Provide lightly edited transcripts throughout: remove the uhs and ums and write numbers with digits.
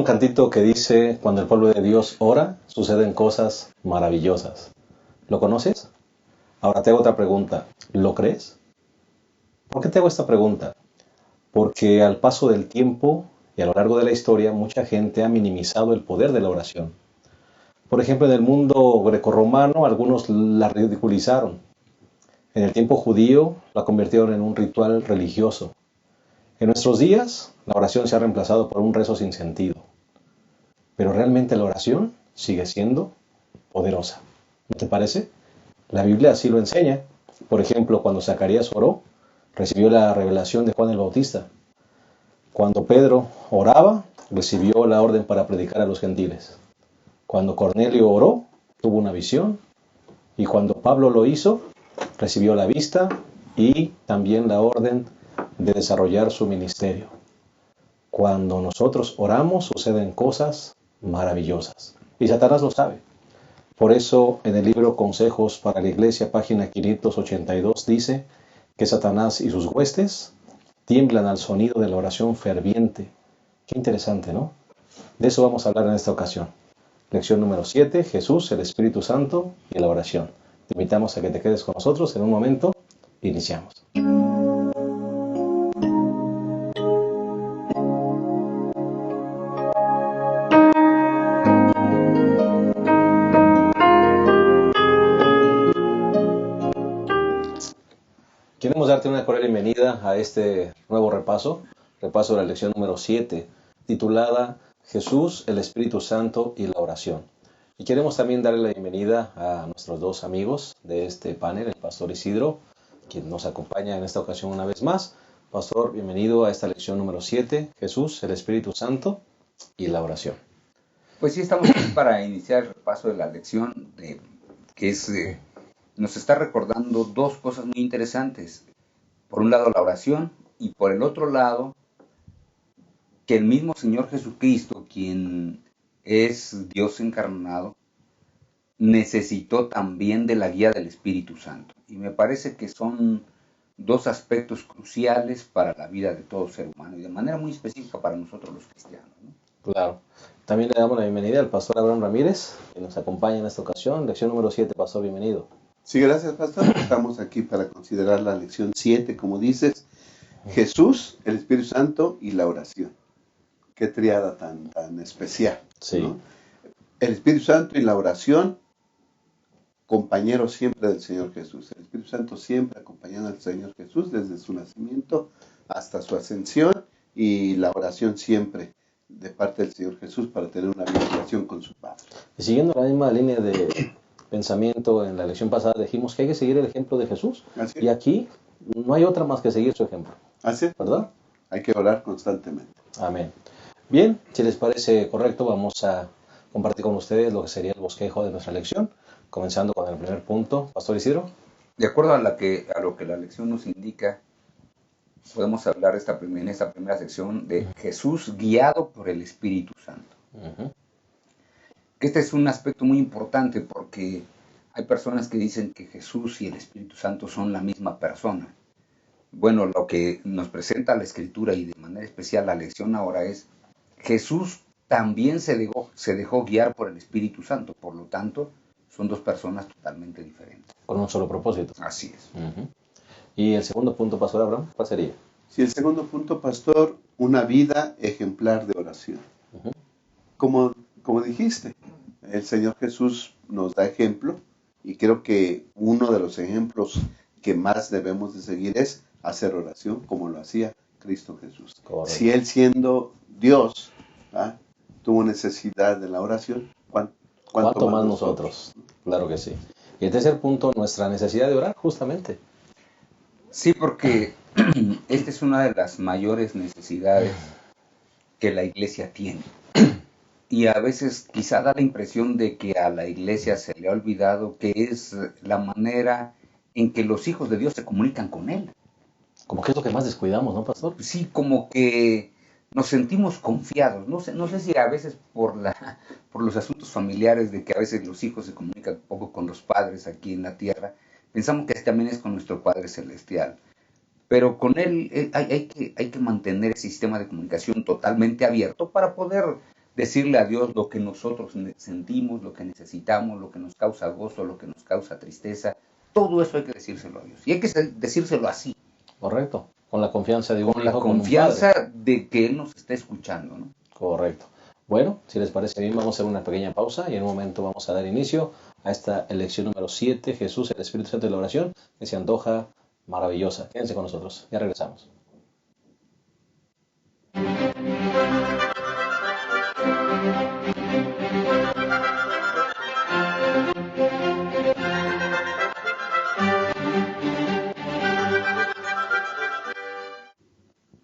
un cantito que dice, cuando el pueblo de Dios ora, suceden cosas maravillosas. ¿Lo conoces? Ahora te hago otra pregunta. ¿Lo crees? ¿Por qué te hago esta pregunta? Porque al paso del tiempo y a lo largo de la historia, mucha gente ha minimizado el poder de la oración. Por ejemplo, en el mundo grecorromano, algunos la ridiculizaron. En el tiempo judío, la convirtieron en un ritual religioso. En nuestros días, la oración se ha reemplazado por un rezo sin sentido. Pero realmente la oración sigue siendo poderosa. ¿No te parece? La Biblia así lo enseña. Por ejemplo, cuando Zacarías oró, recibió la revelación de Juan el Bautista. Cuando Pedro oraba, recibió la orden para predicar a los gentiles. Cuando Cornelio oró, tuvo una visión. Y cuando Pablo lo hizo, recibió la vista y también la orden de desarrollar su ministerio. Cuando nosotros oramos, suceden cosas maravillosas. Y Satanás lo sabe. Por eso, en el libro Consejos para la Iglesia, página 582, dice que Satanás y sus huestes tiemblan al sonido de la oración ferviente. Qué interesante, ¿no? De eso vamos a hablar en esta ocasión. Lección número 7, Jesús, el Espíritu Santo y la oración. Te invitamos a que te quedes con nosotros. En un momento, iniciamos. Queremos darte una cordial bienvenida a este nuevo repaso de la lección número 7, titulada Jesús, el Espíritu Santo y la oración. Y queremos también darle la bienvenida a nuestros dos amigos de este panel, el pastor Isidro, quien nos acompaña en esta ocasión una vez más. Pastor, bienvenido a esta lección número 7, Jesús, el Espíritu Santo y la oración. Pues sí, estamos aquí para iniciar el repaso de la lección, nos está recordando dos cosas muy interesantes. Por un lado la oración y por el otro lado que el mismo Señor Jesucristo, quien es Dios encarnado, necesitó también de la guía del Espíritu Santo. Y me parece que son dos aspectos cruciales para la vida de todo ser humano y de manera muy específica para nosotros los cristianos, ¿no? Claro. También le damos la bienvenida al pastor Abraham Ramírez, que nos acompaña en esta ocasión. Lección número 7, pastor, bienvenido. Sí, gracias, pastor. Estamos aquí para considerar la lección 7, como dices, Jesús, el Espíritu Santo y la oración. Qué triada tan especial, Sí. ¿no? El Espíritu Santo y la oración, compañeros siempre del Señor Jesús. El Espíritu Santo siempre acompañando al Señor Jesús desde su nacimiento hasta su ascensión, y la oración siempre de parte del Señor Jesús para tener una vinculación con su Padre. Y siguiendo la misma línea de pensamiento, en la lección pasada dijimos que hay que seguir el ejemplo de Jesús. Así es. Y aquí no hay otra más que seguir su ejemplo. Así es. ¿Verdad? Hay que orar constantemente. Amén. Bien, si les parece correcto, vamos a compartir con ustedes lo que sería el bosquejo de nuestra lección, comenzando con el primer punto. Pastor Isidro. De acuerdo a lo que la lección nos indica, podemos hablar en esta primera sección de Jesús guiado por el Espíritu Santo. Este es un aspecto muy importante porque hay personas que dicen que Jesús y el Espíritu Santo son la misma persona. Bueno, lo que nos presenta la Escritura y de manera especial la lección ahora es Jesús también se dejó guiar por el Espíritu Santo, por lo tanto son dos personas totalmente diferentes. Con un solo propósito. Así es. Y el segundo punto, pastor Abraham, ¿cuál sería? Sí, el segundo punto, pastor, una vida ejemplar de oración. Como dijiste, el Señor Jesús nos da ejemplo, y creo que uno de los ejemplos que más debemos de seguir es hacer oración como lo hacía Cristo Jesús. Correcto. Si Él, siendo Dios, tuvo necesidad de la oración, ¿cuánto más nosotros? Claro que sí. Y el tercer punto, nuestra necesidad de orar, justamente. Sí, porque esta es una de las mayores necesidades que la iglesia tiene. Y a veces quizá da la impresión de que a la iglesia se le ha olvidado que es la manera en que los hijos de Dios se comunican con Él. Como que es lo que más descuidamos, ¿no, pastor? Sí, como que nos sentimos confiados. No sé si a veces por los asuntos familiares, de que a veces los hijos se comunican un poco con los padres aquí en la tierra, pensamos que también es con nuestro Padre Celestial. Pero con Él hay que mantener ese sistema de comunicación totalmente abierto para poder decirle a Dios lo que nosotros sentimos, lo que necesitamos, lo que nos causa gozo, lo que nos causa tristeza. Todo eso hay que decírselo a Dios. Y hay que decírselo así. Correcto. Con la confianza de un Con la hijo, con un padre. confianza de que Él nos está escuchando, ¿no? Correcto. Bueno, si les parece bien, vamos a hacer una pequeña pausa y en un momento vamos a dar inicio a esta lección número 7, Jesús, el Espíritu Santo de la oración, que se antoja maravillosa. Quédense con nosotros, ya regresamos.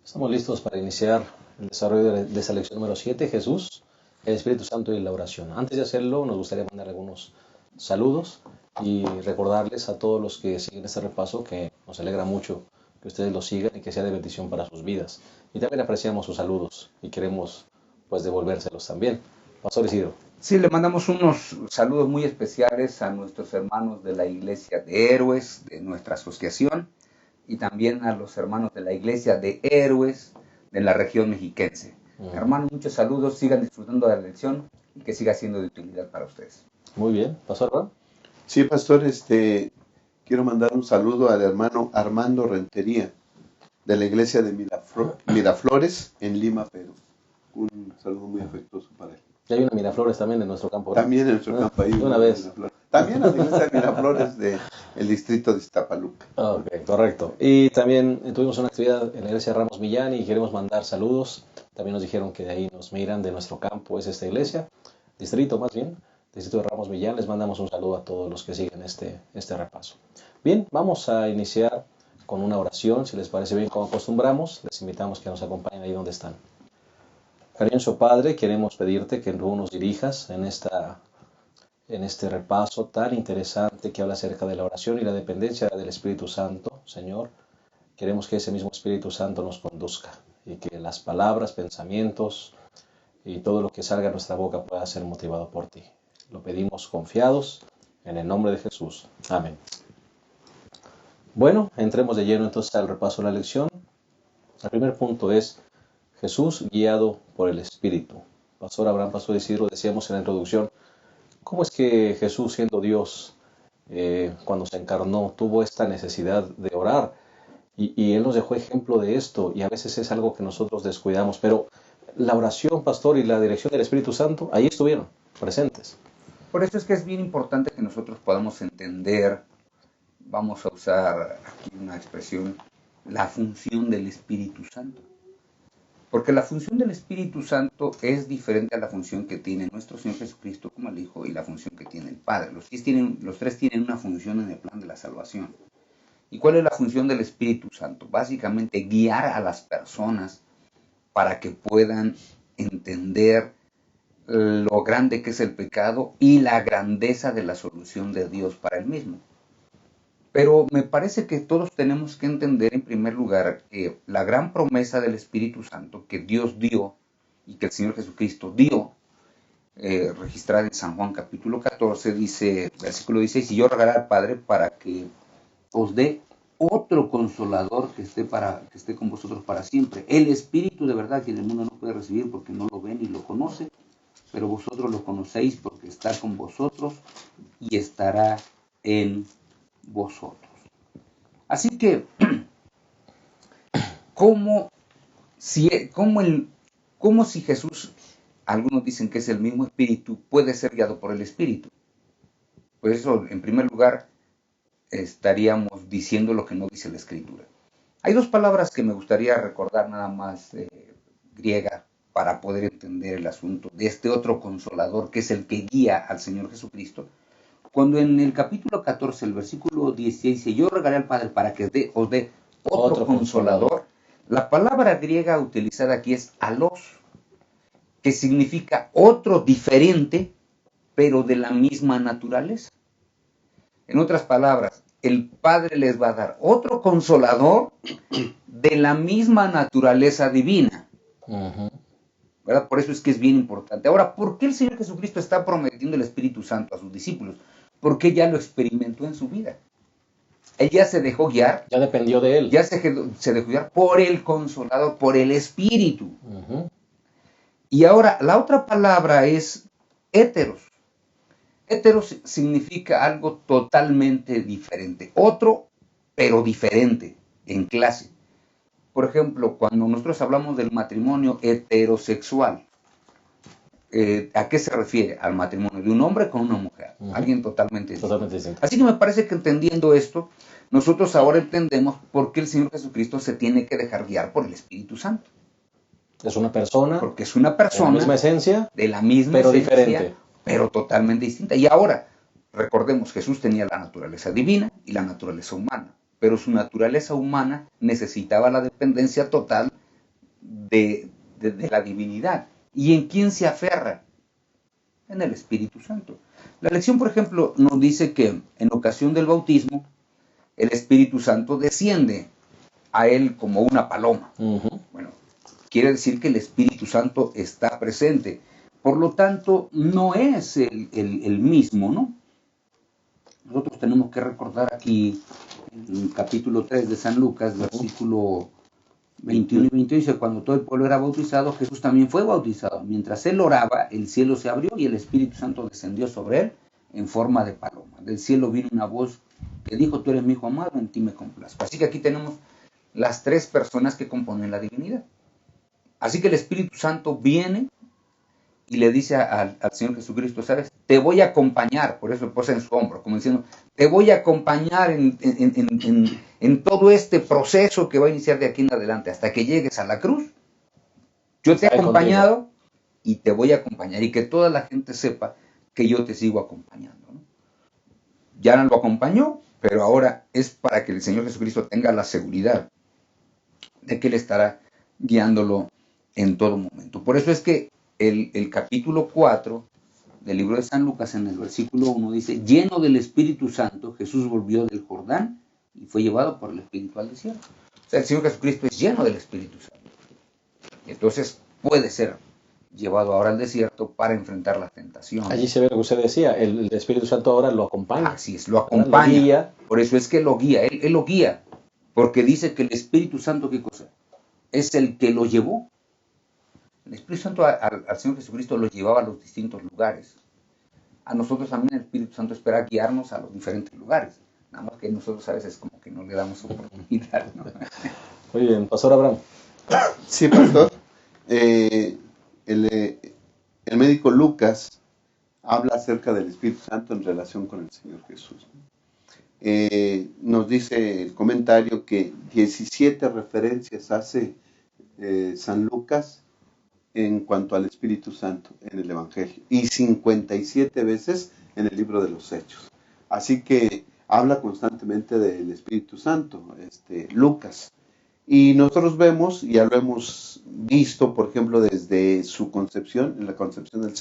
Estamos listos para iniciar el desarrollo de esa lección número 7, Jesús, el Espíritu Santo y la oración. Antes de hacerlo, nos gustaría mandar algunos saludos y recordarles a todos los que siguen este repaso que nos alegra mucho que ustedes lo sigan y que sea de bendición para sus vidas. Y también apreciamos sus saludos y queremos pues devolvérselos también. Pastor Isidro. Sí, le mandamos unos saludos muy especiales a nuestros hermanos de la Iglesia de Héroes, de nuestra asociación, y también a los hermanos de la Iglesia de Héroes de la región mexiquense. Hermanos, muchos saludos, sigan disfrutando de la lección y que siga siendo de utilidad para ustedes. Muy bien, Pastor Abraham. Sí, pastor, quiero mandar un saludo al hermano Armando Rentería, de la iglesia de Miraflores, en Lima, Perú. Un saludo muy afectuoso para él. Y hay una Miraflores también en nuestro campo, ¿verdad? También en nuestro campo hay una vez. Miraflores. También la iglesia de Miraflores del distrito de Iztapaluca. Ok, correcto. Y también tuvimos una actividad en la iglesia Ramos Millán y queremos mandar saludos. También nos dijeron que de ahí nos miran, de nuestro campo es esta iglesia, distrito más bien, distrito de Ramos Millán. Les mandamos un saludo a todos los que siguen este repaso. Bien, vamos a iniciar con una oración, si les parece bien, como acostumbramos. Les invitamos que nos acompañen ahí donde están. Cariñoso Padre, queremos pedirte que tú nos dirijas en este repaso tan interesante que habla acerca de la oración y la dependencia del Espíritu Santo, Señor. Queremos que ese mismo Espíritu Santo nos conduzca y que las palabras, pensamientos y todo lo que salga de nuestra boca pueda ser motivado por ti. Lo pedimos confiados en el nombre de Jesús. Amén. Bueno, entremos de lleno entonces al repaso de la lección. El primer punto es Jesús guiado por el Espíritu. Pastor Abraham, Pastor Isidro, decíamos en la introducción, ¿cómo es que Jesús, siendo Dios, cuando se encarnó, tuvo esta necesidad de orar? Y Él nos dejó ejemplo de esto, y a veces es algo que nosotros descuidamos, pero la oración, pastor, y la dirección del Espíritu Santo, ahí estuvieron, presentes. Por eso es que es bien importante que nosotros podamos entender, vamos a usar aquí una expresión, la función del Espíritu Santo. Porque la función del Espíritu Santo es diferente a la función que tiene nuestro Señor Jesucristo como el Hijo y la función que tiene el Padre. Los tres tienen una función en el plan de la salvación. ¿Y cuál es la función del Espíritu Santo? Básicamente guiar a las personas para que puedan entender lo grande que es el pecado y la grandeza de la solución de Dios para el mismo. Pero me parece que todos tenemos que entender en primer lugar que la gran promesa del Espíritu Santo que Dios dio y que el Señor Jesucristo dio, registrada en San Juan capítulo 14, dice, versículo 16, y yo rogaré al Padre para que os dé otro consolador que esté con vosotros para siempre. El Espíritu de verdad que el mundo no puede recibir porque no lo ve ni lo conoce, pero vosotros lo conocéis porque está con vosotros y estará en vosotros. Así que, ¿cómo si Jesús, algunos dicen que es el mismo Espíritu, puede ser guiado por el Espíritu? Pues eso, en primer lugar, estaríamos diciendo lo que no dice la Escritura. Hay dos palabras que me gustaría recordar nada más griega para poder entender el asunto de este otro consolador que es el que guía al Señor Jesucristo. Cuando en el capítulo 14, el versículo 16, dice, yo rogaré al Padre para que os dé otro consolador, la palabra griega utilizada aquí es alos, que significa otro diferente, pero de la misma naturaleza. En otras palabras, el Padre les va a dar otro consolador de la misma naturaleza divina. ¿Verdad? Por eso es que es bien importante. Ahora, ¿por qué el Señor Jesucristo está prometiendo el Espíritu Santo a sus discípulos? Porque ya lo experimentó en su vida. Él ya se dejó guiar. Ya dependió de Él. Ya se dejó guiar por el Consolador, por el Espíritu. Y ahora, la otra palabra es héteros. Héteros significa algo totalmente diferente. Otro, pero diferente, en clase. Por ejemplo, cuando nosotros hablamos del matrimonio heterosexual, ¿a qué se refiere? Al matrimonio de un hombre con una mujer. Alguien totalmente distinto. Totalmente distinto. Así que me parece que entendiendo esto, nosotros ahora entendemos por qué el Señor Jesucristo se tiene que dejar guiar por el Espíritu Santo. Es una persona, Porque es una de la persona misma esencia, de la misma pero esencia, diferente. pero totalmente distinta. Y ahora, recordemos, Jesús tenía la naturaleza divina y la naturaleza humana, pero su naturaleza humana necesitaba la dependencia total de la divinidad. ¿Y en quién se aferra? En el Espíritu Santo. La lección, por ejemplo, nos dice que en ocasión del bautismo, el Espíritu Santo desciende a él como una paloma. Bueno, quiere decir que el Espíritu Santo está presente. Por lo tanto, no es el mismo, ¿no? Nosotros tenemos que recordar aquí, en el capítulo 3 de San Lucas, versículo 21 y 22, dice, cuando todo el pueblo era bautizado, Jesús también fue bautizado. Mientras él oraba, el cielo se abrió y el Espíritu Santo descendió sobre él en forma de paloma. Del cielo vino una voz que dijo, tú eres mi hijo amado, en ti me complazco. Así que aquí tenemos las tres personas que componen la divinidad. Así que el Espíritu Santo viene y le dice al Señor Jesucristo, ¿sabes? Te voy a acompañar, por eso lo pone en su hombro, como diciendo, te voy a acompañar en todo este proceso que va a iniciar de aquí en adelante, hasta que llegues a la cruz. Yo te he acompañado y te voy a acompañar, y que toda la gente sepa que yo te sigo acompañando, ¿no? Ya no lo acompañó, pero ahora es para que el Señor Jesucristo tenga la seguridad de que Él estará guiándolo en todo momento. Por eso es que el capítulo 4 del libro de San Lucas, en el versículo 1, dice, lleno del Espíritu Santo, Jesús volvió del Jordán y fue llevado por el Espíritu al desierto. O sea, el Señor Jesucristo es lleno del Espíritu Santo. Entonces puede ser llevado ahora al desierto para enfrentar las tentaciones. Allí se ve lo que usted decía, el Espíritu Santo ahora lo acompaña. Así es, lo acompaña. Lo guía. Por eso es que lo guía, él lo guía, porque dice que el Espíritu Santo, ¿qué cosa? Es el que lo llevó. El Espíritu Santo al Señor Jesucristo lo llevaba a los distintos lugares. A nosotros también el Espíritu Santo espera guiarnos a los diferentes lugares. Nada más que nosotros a veces como que no le damos oportunidad, ¿no? Muy bien, Pastor Abraham. Sí, pastor. El médico Lucas habla acerca del Espíritu Santo en relación con el Señor Jesús. Nos dice el comentario que 17 referencias hace San Lucas en cuanto al Espíritu Santo en el Evangelio y 57 veces en el libro de los Hechos. Así que habla constantemente del Espíritu Santo, Lucas. Y nosotros vemos, ya lo hemos visto, por ejemplo, desde su concepción, en la concepción del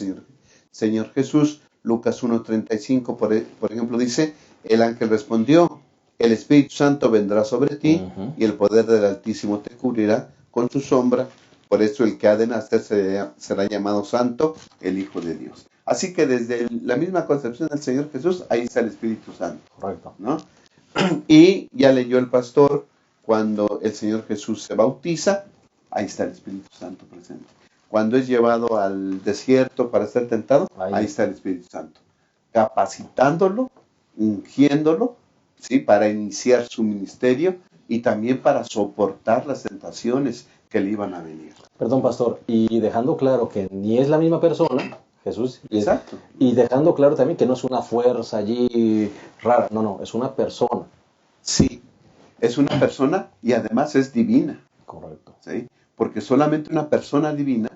Señor Jesús, Lucas 1:35, por ejemplo, dice, el ángel respondió, el Espíritu Santo vendrá sobre ti y el poder del Altísimo te cubrirá con su sombra. Por eso el que ha de nacer será llamado Santo, el Hijo de Dios. Así que desde la misma concepción del Señor Jesús, ahí está el Espíritu Santo. Correcto. ¿No? Y ya leyó el pastor, cuando el Señor Jesús se bautiza, ahí está el Espíritu Santo presente. Cuando es llevado al desierto para ser tentado, ahí está el Espíritu Santo. Capacitándolo, ungiéndolo, ¿sí? Para iniciar su ministerio y también para soportar las tentaciones que le iban a venir. Perdón, pastor, y dejando claro que ni es la misma persona, Jesús, Exacto. Y dejando claro también que no es una fuerza allí rara, no, es una persona. Sí, es una persona y además es divina. Correcto. ¿Sí? Porque solamente una persona divina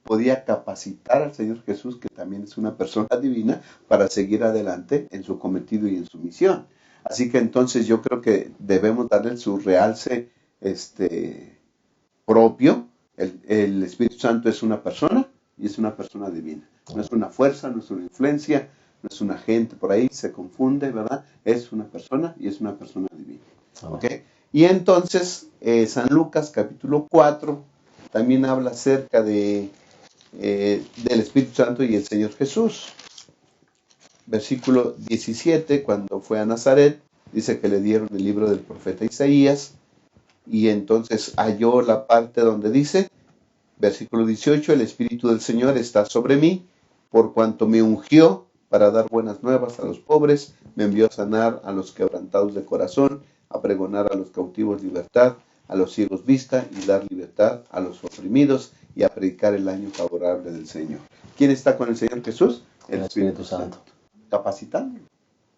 podía capacitar al Señor Jesús, que también es una persona divina, para seguir adelante en su cometido y en su misión. Así que entonces yo creo que debemos darle su realce propio. El Espíritu Santo es una persona y es una persona divina. No es una fuerza, no es una influencia, no es una gente por ahí, se confunde, ¿verdad? Es una persona y es una persona divina. ¿Okay? Y entonces San Lucas capítulo 4 también habla acerca del Espíritu Santo y el Señor Jesús. Versículo 17, cuando fue a Nazaret, dice que le dieron el libro del profeta Isaías y entonces halló la parte donde dice, Versículo 18, el Espíritu del Señor está sobre mí, por cuanto me ungió para dar buenas nuevas a los pobres, me envió a sanar a los quebrantados de corazón, a pregonar a los cautivos libertad, a los ciegos vista y dar libertad a los oprimidos y a predicar el año favorable del Señor. ¿Quién está con el Señor Jesús? El Espíritu Santo. Capacitando.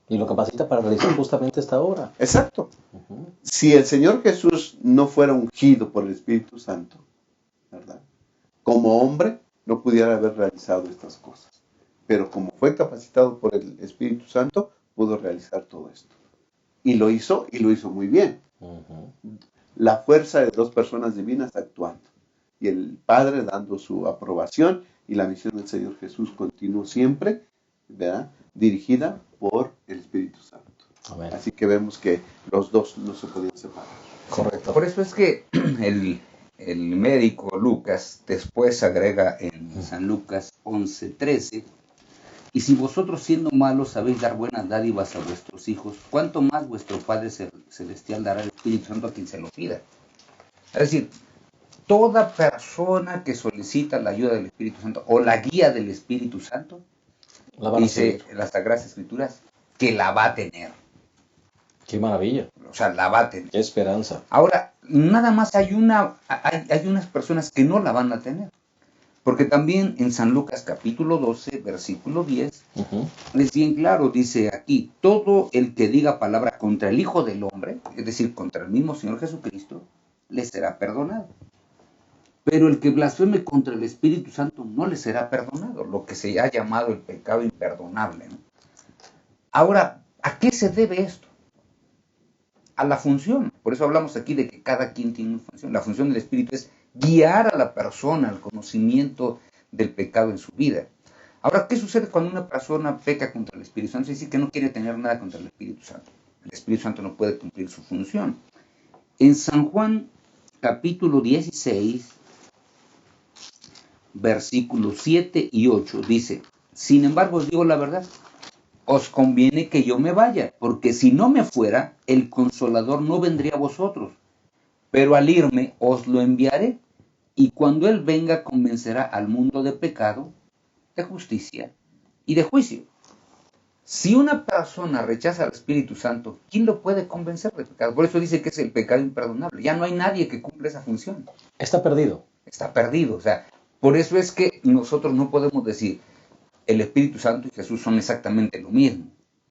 Y lo capacita para realizar justamente esta obra. Exacto. Ujú. Si el Señor Jesús no fuera ungido por el Espíritu Santo, ¿verdad? Como hombre, no pudiera haber realizado estas cosas. Pero como fue capacitado por el Espíritu Santo, pudo realizar todo esto. Y lo hizo muy bien. Ujú. La fuerza de dos personas divinas actuando. Y el Padre dando su aprobación y la misión del Señor Jesús continuó siempre, ¿verdad? Dirigida por el Espíritu Santo. Amén. Así que vemos que los dos no se podían separar. Correcto. Por eso es que el médico Lucas después agrega en San Lucas 11:13, y si vosotros siendo malos sabéis dar buenas dádivas a vuestros hijos, ¿cuánto más vuestro Padre Celestial dará el Espíritu Santo a quien se lo pida? Es decir, toda persona que solicita la ayuda del Espíritu Santo o la guía del Espíritu Santo, La van a dice seguir. las Sagradas Escrituras, que la va a tener. Qué maravilla. O sea, la va a tener. Qué esperanza. Ahora, nada más hay unas personas que no la van a tener. Porque también en San Lucas capítulo 12, versículo 10, Ujú. es bien claro, dice aquí, todo el que diga palabra contra el Hijo del Hombre, es decir, contra el mismo Señor Jesucristo, le será perdonado. Pero el que blasfeme contra el Espíritu Santo no le será perdonado, lo que se ha llamado el pecado imperdonable, ¿no? Ahora, ¿a qué se debe esto? A la función. Por eso hablamos aquí de que cada quien tiene una función. La función del Espíritu es guiar a la persona al conocimiento del pecado en su vida. Ahora, ¿qué sucede cuando una persona peca contra el Espíritu Santo? Es decir, que no quiere tener nada contra el Espíritu Santo. El Espíritu Santo no puede cumplir su función. En San Juan capítulo 16, versículos 7 y 8, dice, sin embargo os digo la verdad, os conviene que yo me vaya, porque si no me fuera, el Consolador no vendría a vosotros, pero al irme os lo enviaré, y cuando Él venga convencerá al mundo de pecado, de justicia y de juicio. Si una persona rechaza al Espíritu Santo, ¿quién lo puede convencer de pecado? Por eso dice que es el pecado imperdonable. Ya no hay nadie que cumpla esa función. Está perdido. Está perdido. O sea, por eso es que nosotros no podemos decir el Espíritu Santo y Jesús son exactamente lo mismo.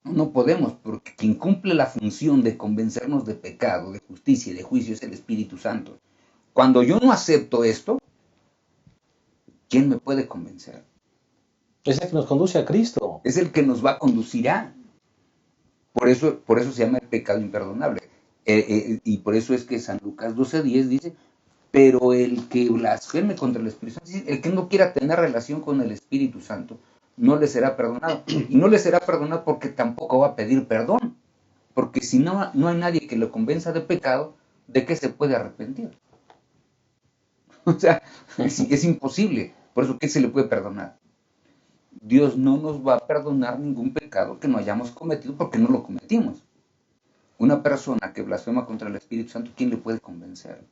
No podemos, porque quien cumple la función de convencernos de pecado, de justicia y de juicio es el Espíritu Santo. Cuando yo no acepto esto, ¿quién me puede convencer? Es el que nos conduce a Cristo. Es el que nos va a conducir a. Por eso se llama el pecado imperdonable. Y por eso es que San Lucas 12:10 dice, pero el que blasfeme contra el Espíritu Santo, es decir, el que no quiera tener relación con el Espíritu Santo, no le será perdonado. Y no le será perdonado porque tampoco va a pedir perdón. Porque si no hay nadie que lo convenza de pecado, ¿de qué se puede arrepentir? O sea, es imposible. Por eso, ¿qué se le puede perdonar? Dios no nos va a perdonar ningún pecado que no hayamos cometido porque no lo cometimos. Una persona que blasfema contra el Espíritu Santo, ¿quién le puede convencer?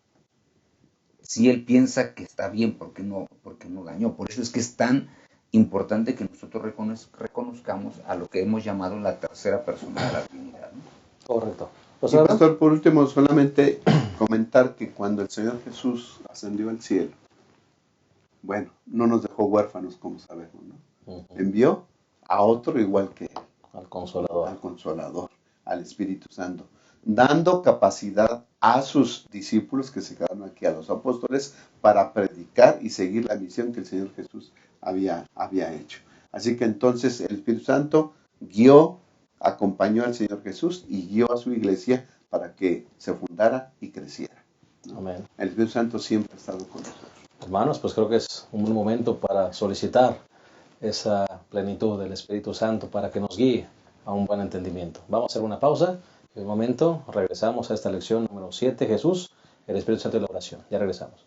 Si él piensa que está bien porque no dañó. Por eso es que es tan importante que nosotros reconozcamos a lo que hemos llamado la tercera persona de la Trinidad, ¿no? Correcto. Y pastor, por último, solamente comentar que cuando el Señor Jesús ascendió al cielo, bueno, no nos dejó huérfanos, como sabemos, ¿no? Ujú. Envió a otro igual que él, Al Consolador. al Consolador, al Espíritu Santo, dando capacidad a sus discípulos que se quedaron aquí, a los apóstoles, para predicar y seguir la misión que el Señor Jesús había hecho. Así que entonces el Espíritu Santo guió, acompañó al Señor Jesús y guió a su iglesia para que se fundara y creciera, ¿no? Amén. El Espíritu Santo siempre ha estado con nosotros. Hermanos, pues creo que es un buen momento para solicitar esa plenitud del Espíritu Santo para que nos guíe a un buen entendimiento. Vamos a hacer una pausa. En un momento regresamos a esta lección número 7, Jesús, el Espíritu Santo y la oración. Ya regresamos.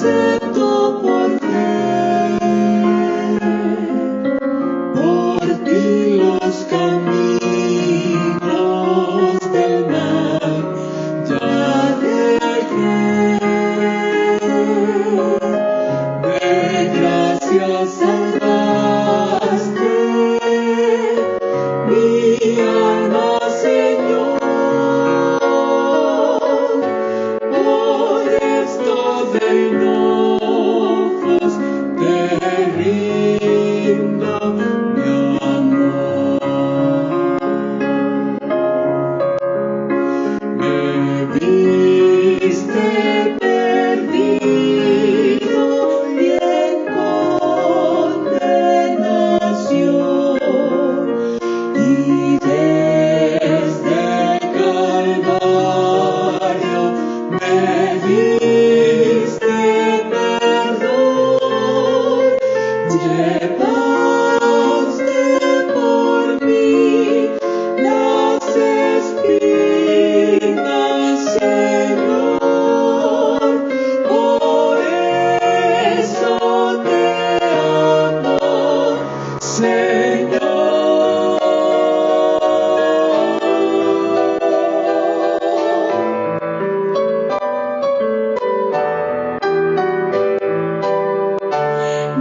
acepto por fe, por ti los caminos del mal ya dejé. De gracia salvaste mi alma, Señor. Por esto de enojos te rindo mi amor. Me viste perdido y en condenación, y desde Calvario me diste perdón. Llevaste por mí las espinas, Señor. Por eso te amo, Señor.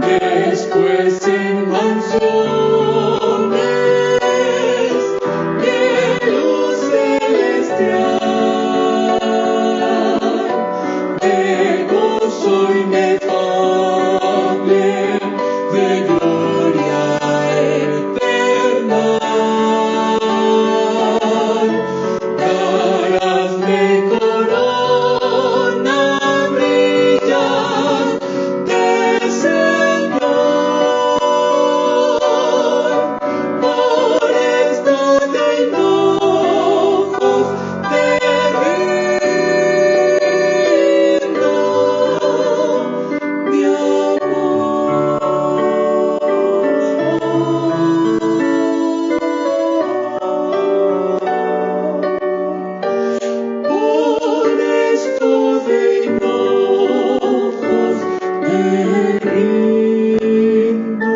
Después en mansiones de luz celestial, de gozo inefable, de gloria eterna, darásme corona brillante, Señor. Por esto de enojos te rindo mi amor. Por esto de enojos te rindo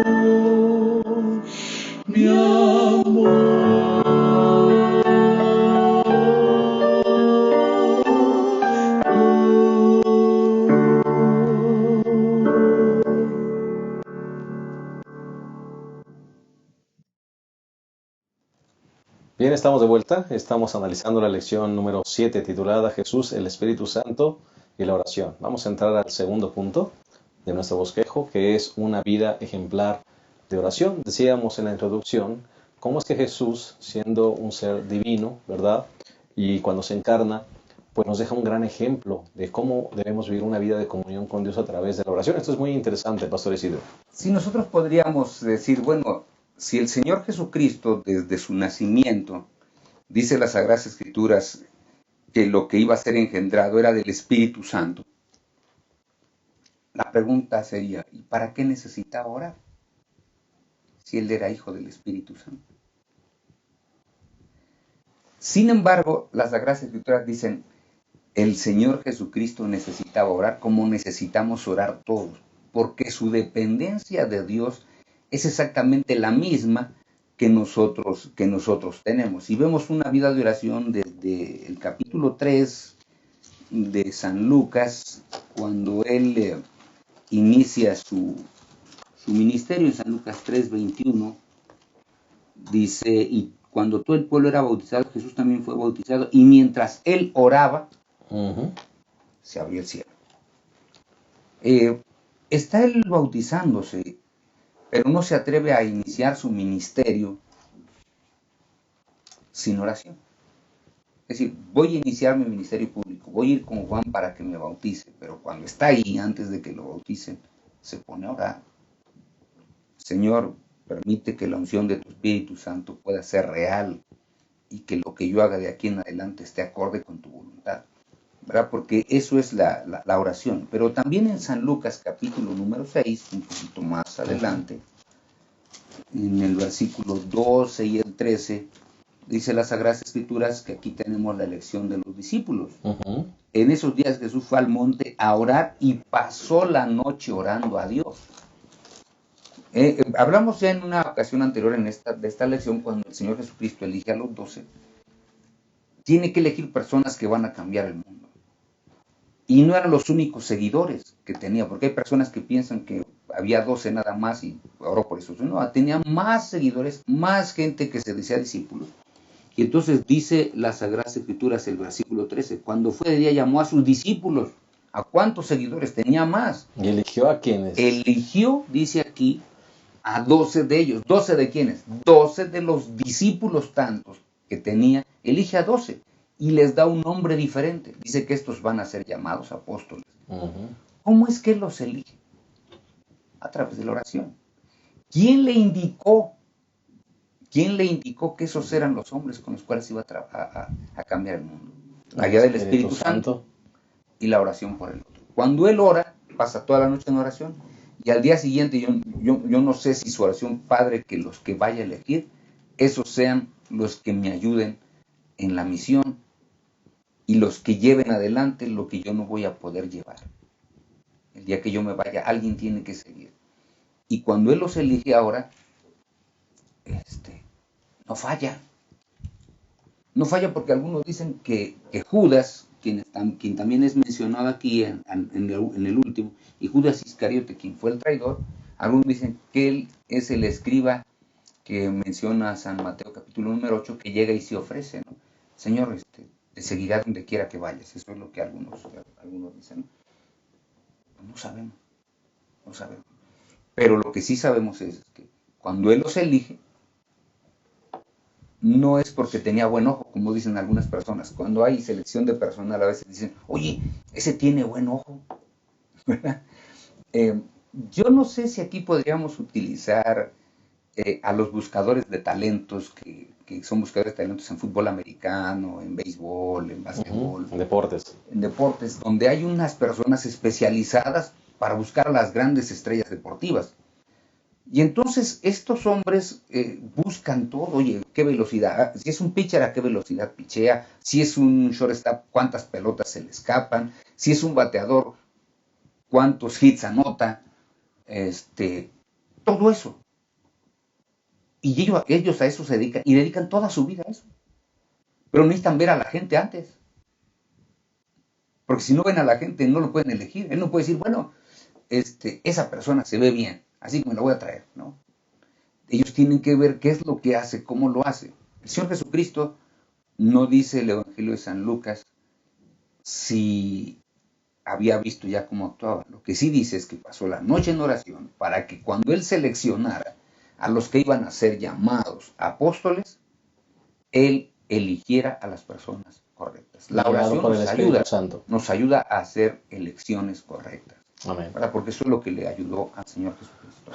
mi amor. Bien, estamos de vuelta. Estamos analizando la lección número 7 titulada Jesús, el Espíritu Santo y la oración. Vamos a entrar al segundo punto de nuestro bosquejo, que es una vida ejemplar de oración. Decíamos en la introducción cómo es que Jesús, siendo un ser divino, ¿verdad? Y cuando se encarna, pues nos deja un gran ejemplo de cómo debemos vivir una vida de comunión con Dios a través de la oración. Esto es muy interesante, Pastor Isidro. Si nosotros podríamos decir, bueno, si el Señor Jesucristo desde su nacimiento, dice las Sagradas Escrituras, que lo que iba a ser engendrado era del Espíritu Santo, la pregunta sería, ¿y para qué necesitaba orar? Si Él era hijo del Espíritu Santo. Sin embargo, las Sagradas Escrituras dicen, el Señor Jesucristo necesitaba orar como necesitamos orar todos, porque su dependencia de Dios es exactamente la misma que nosotros tenemos. Y vemos una vida de oración desde el capítulo 3 de San Lucas, cuando él inicia su ministerio, en San Lucas 3:21, dice, y cuando todo el pueblo era bautizado, Jesús también fue bautizado, y mientras él oraba, se abrió el cielo. Está él bautizándose, pero no se atreve a iniciar su ministerio sin oración. Es decir, voy a iniciar mi ministerio público, voy a ir con Juan para que me bautice, pero cuando está ahí, antes de que lo bauticen, se pone a orar. Señor, permite que la unción de tu Espíritu Santo pueda ser real y que lo que yo haga de aquí en adelante esté acorde con tu voluntad, ¿verdad? Porque eso es la oración. Pero también en San Lucas, capítulo número 6, un poquito más adelante, en el versículo 12 y el 13, dice las Sagradas Escrituras que aquí tenemos la elección de los discípulos. En esos días Jesús fue al monte a orar y pasó la noche orando a Dios. Hablamos ya en una ocasión anterior de esta lección, cuando el Señor Jesucristo elige a los 12, tiene que elegir personas que van a cambiar el mundo. Y no eran los únicos seguidores que tenía, porque hay personas que piensan que había 12 nada más y oró por eso. No, tenía más seguidores, más gente que se decía discípulos. Y entonces dice las Sagradas Escrituras, el versículo 13, cuando fue de día llamó a sus discípulos. ¿A cuántos seguidores? Tenía más. ¿Y eligió a quiénes? Eligió, dice aquí, a 12 de ellos. ¿12 de quiénes? 12 de los discípulos tantos que tenía. Elige a 12 y les da un nombre diferente. Dice que estos van a ser llamados apóstoles. ¿Cómo es que él los elige? A través de la oración. ¿Quién le indicó? ¿Quién le indicó que esos eran los hombres con los cuales iba a cambiar el mundo? La guía del Espíritu Santo y la oración por el otro. Cuando él ora, pasa toda la noche en oración, y al día siguiente yo no sé si su oración, Padre, que los que vaya a elegir, esos sean los que me ayuden en la misión y los que lleven adelante lo que yo no voy a poder llevar. El día que yo me vaya, alguien tiene que seguir. Y cuando él los elige ahora, no falla. No falla porque algunos dicen que Judas, quien también es mencionado aquí en el último, y Judas Iscariote, quien fue el traidor, algunos dicen que él es el escriba que menciona San Mateo capítulo número 8, que llega y se ofrece, ¿no? Señor, te seguirá donde quiera que vayas. Eso es lo que algunos dicen, ¿no? No sabemos. Pero lo que sí sabemos es que cuando él los elige, no es porque tenía buen ojo, como dicen algunas personas. Cuando hay selección de personal, a veces dicen, oye, ese tiene buen ojo. Yo no sé si aquí podríamos utilizar a los buscadores de talentos, que son buscadores de talentos en fútbol americano, en béisbol, en básquetbol. En deportes. En deportes, donde hay unas personas especializadas para buscar a las grandes estrellas deportivas. Y entonces estos hombres buscan todo. Oye, qué velocidad, si es un pitcher, a qué velocidad pichea, si es un shortstop, cuántas pelotas se le escapan, si es un bateador, cuántos hits anota, todo eso. Y ellos a eso se dedican, y dedican toda su vida a eso. Pero necesitan ver a la gente antes. Porque si no ven a la gente, no lo pueden elegir. Él no puede decir, bueno, esa persona se ve bien, así que me la voy a traer, ¿no? Ellos tienen que ver qué es lo que hace, cómo lo hace. El Señor Jesucristo no dice el Evangelio de San Lucas si había visto ya cómo actuaba. Lo que sí dice es que pasó la noche en oración para que cuando Él seleccionara a los que iban a ser llamados apóstoles, Él eligiera a las personas correctas. La oración nos ayuda a hacer elecciones correctas. Amén. ¿Verdad? Porque eso es lo que le ayudó al Señor Jesucristo.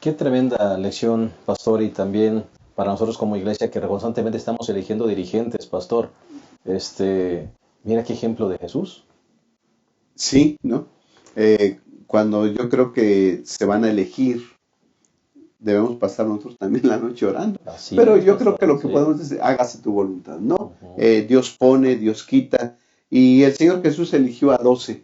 Qué tremenda lección, pastor, y también para nosotros como iglesia que constantemente estamos eligiendo dirigentes, pastor. Mira qué ejemplo de Jesús. Sí, ¿no? Cuando yo creo que se van a elegir, debemos pasar nosotros también la noche orando. Así pero es, yo pastor, creo que lo que sí. podemos decir, hágase tu voluntad, ¿no? Dios pone, Dios quita. Y el Señor Jesús eligió a 12.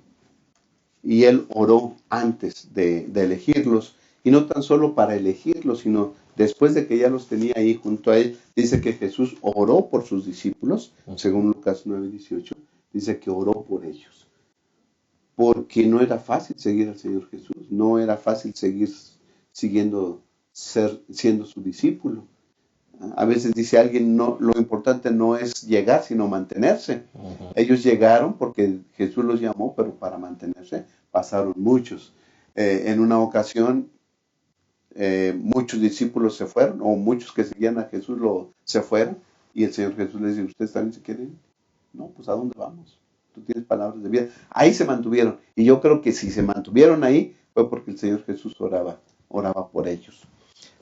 Y Él oró antes de elegirlos. Y no tan solo para elegirlos, sino después de que ya los tenía ahí junto a Él. Dice que Jesús oró por sus discípulos, según Lucas 9:18. Dice que oró por ellos. Porque no era fácil seguir al Señor Jesús. No era fácil seguir siendo su discípulo. A veces dice alguien, no, lo importante no es llegar, sino mantenerse. Ellos llegaron porque Jesús los llamó, pero para mantenerse pasaron muchos. En una ocasión, muchos discípulos se fueron, o muchos que seguían a Jesús se fueron, y el Señor Jesús les dice, ¿ustedes también se quieren ir? No, pues ¿a dónde vamos? Tú tienes palabras de vida. Ahí se mantuvieron, y yo creo que si se mantuvieron ahí, fue porque el Señor Jesús oraba por ellos.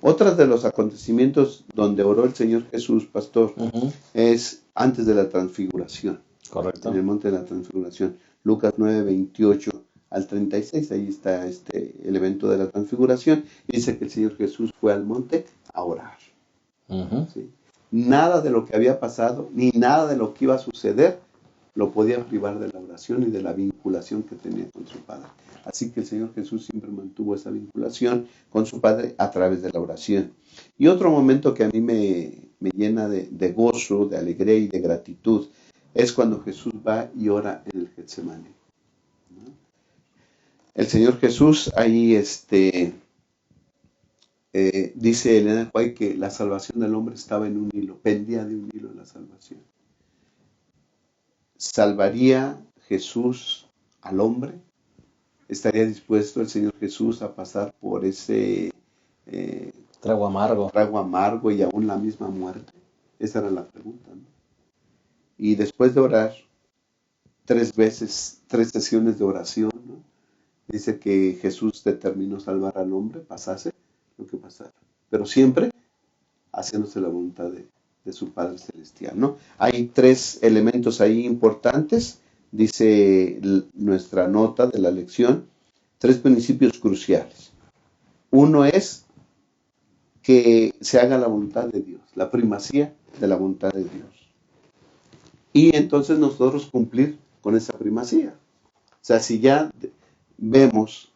Otro de los acontecimientos donde oró el Señor Jesús, pastor, es antes de la transfiguración. Correcto. En el monte de la transfiguración. Lucas 9:28 al 36, ahí está el evento de la transfiguración. Y dice que el Señor Jesús fue al monte a orar. ¿Sí? Nada de lo que había pasado, ni nada de lo que iba a suceder, lo podía privar de la oración y de la vinculación que tenía con su Padre. Así que el Señor Jesús siempre mantuvo esa vinculación con su Padre a través de la oración. Y otro momento que a mí me llena de gozo, de alegría y de gratitud es cuando Jesús va y ora en el Getsemaní, ¿no? El Señor Jesús ahí dice Elena White que la salvación del hombre estaba en un hilo, pendía de un hilo la salvación. ¿Salvaría Jesús al hombre? ¿Estaría dispuesto el Señor Jesús a pasar por ese Trago amargo. trago amargo y aún la misma muerte? Esa era la pregunta, ¿no? Y después de orar 3 veces, 3 sesiones de oración, ¿no? Dice que Jesús determinó salvar al hombre, pasase lo que pasara, pero siempre haciéndose la voluntad de su Padre Celestial, ¿no? Hay 3 elementos ahí importantes, dice nuestra nota de la lección, 3 principios cruciales. Uno es que se haga la voluntad de Dios, la primacía de la voluntad de Dios. Y entonces nosotros cumplir con esa primacía. O sea, si ya vemos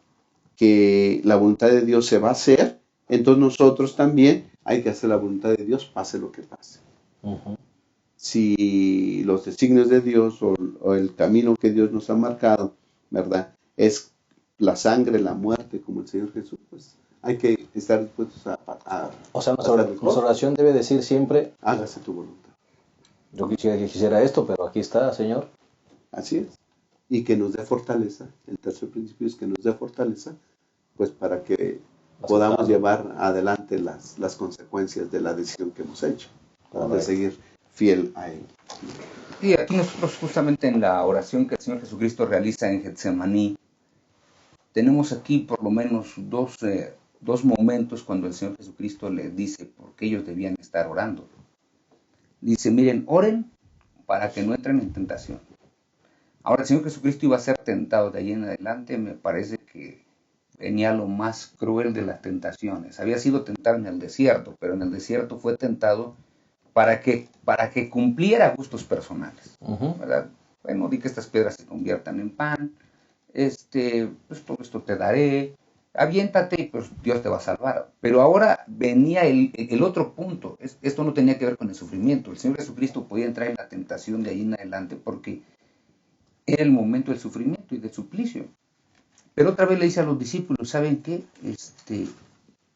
que la voluntad de Dios se va a hacer, entonces nosotros también hay que hacer la voluntad de Dios, pase lo que pase. Ujú. Si los designios de Dios o el camino que Dios nos ha marcado, ¿verdad?, es la sangre, la muerte, como el Señor Jesús, pues hay que estar dispuestos a O sea, pasar el nuestra oración debe decir siempre, hágase tu voluntad. yo quisiera esto, pero aquí está, Señor. Así es. Y que nos dé fortaleza. El tercer principio es que nos dé fortaleza, pues para que podamos Aceptarlo. llevar adelante las consecuencias de la decisión que hemos hecho, de Correcto. seguir fiel a Él. Y aquí nosotros justamente en la oración que el Señor Jesucristo realiza en Getsemaní, tenemos aquí por lo menos dos momentos cuando el Señor Jesucristo les dice por qué ellos debían estar orando. Dice, miren, oren para que no entren en tentación. Ahora el Señor Jesucristo iba a ser tentado de ahí en adelante, me parece que venía lo más cruel de las tentaciones. Había sido tentado en el desierto, pero en el desierto fue tentado para que cumpliera gustos personales, Ujú. ¿verdad? Bueno, di que estas piedras se conviertan en pan, pues todo esto te daré, aviéntate y pues Dios te va a salvar. Pero ahora venía el otro punto. Esto no tenía que ver con el sufrimiento. El Señor Jesucristo podía entrar en la tentación de ahí en adelante porque era el momento del sufrimiento y del suplicio. Pero otra vez le dice a los discípulos, ¿saben qué?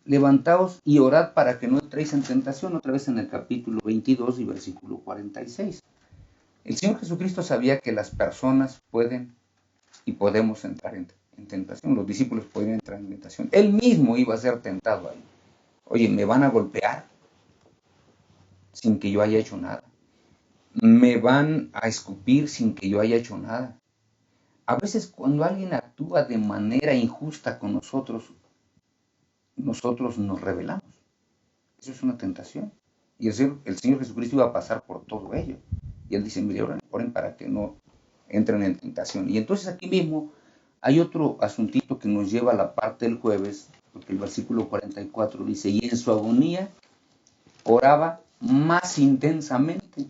Levantaos y orad para que no entréis en tentación, otra vez en el capítulo 22 y versículo 46. El Señor Jesucristo sabía que las personas pueden y podemos entrar en tentación. Los discípulos podían entrar en tentación. Él mismo iba a ser tentado ahí. Oye, me van a golpear sin que yo haya hecho nada. Me van a escupir sin que yo haya hecho nada. A veces cuando alguien actúa de manera injusta con nosotros nos rebelamos. Eso es una tentación. Y el Señor Jesucristo iba a pasar por todo ello. Y Él dice, mire, oren para que no entren en tentación. Y entonces aquí mismo hay otro asuntito que nos lleva a la parte del jueves, porque el versículo 44 dice, y en su agonía oraba más intensamente.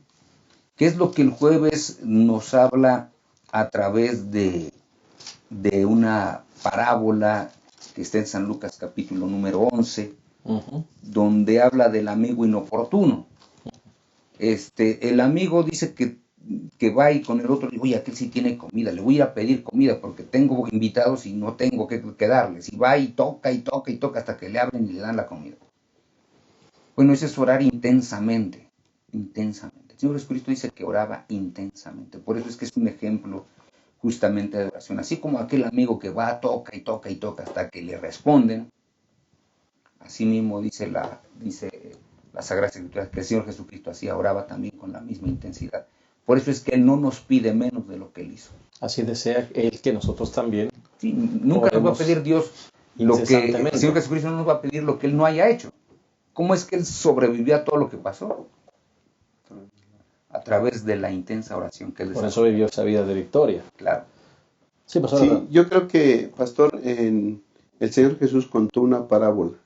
¿Qué es lo que el jueves nos habla a través de una parábola que está en San Lucas capítulo número 11, Ujú. donde habla del amigo inoportuno? El amigo dice que va y con el otro dice, oye, aquel sí tiene comida, le voy a ir a pedir comida porque tengo invitados y no tengo que darles. Y va y toca y toca y toca hasta que le abren y le dan la comida. Bueno, eso es orar intensamente, intensamente. El Señor Jesucristo dice que oraba intensamente. Por eso es que es un ejemplo justamente de oración. Así como aquel amigo que va, toca y toca y toca hasta que le responden. Así mismo dice la Sagrada Escritura que el Señor Jesucristo así oraba también con la misma intensidad. Por eso es que Él no nos pide menos de lo que Él hizo. Así desea Él que nosotros también. Sí, nunca nos va a pedir Dios lo que Incesantemente. el Señor Jesucristo no nos va a pedir lo que Él no haya hecho. ¿Cómo es que Él sobrevivió a todo lo que pasó? A través de la intensa oración que Él Por desarrolló. eso vivió esa vida de victoria. Claro. Sí, pastor. Sí, yo creo que, pastor, el Señor Jesús contó una parábola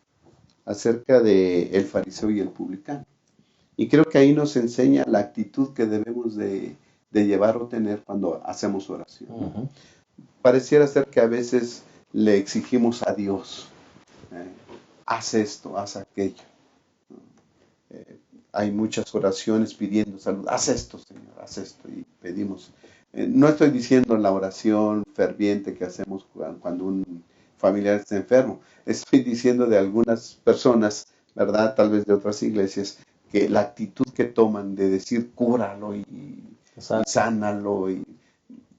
acerca de el fariseo y el publicano. Y creo que ahí nos enseña la actitud que debemos de de llevar o tener cuando hacemos oración. Ujú. Pareciera ser que a veces le exigimos a Dios, haz esto, haz aquello. Hay muchas oraciones pidiendo salud, haz esto, Señor, haz esto, y pedimos. No estoy diciendo la oración ferviente que hacemos cuando un familiar está enfermo, estoy diciendo de algunas personas, ¿verdad? Tal vez de otras iglesias, que la actitud que toman de decir cúralo y Exacto. sánalo, y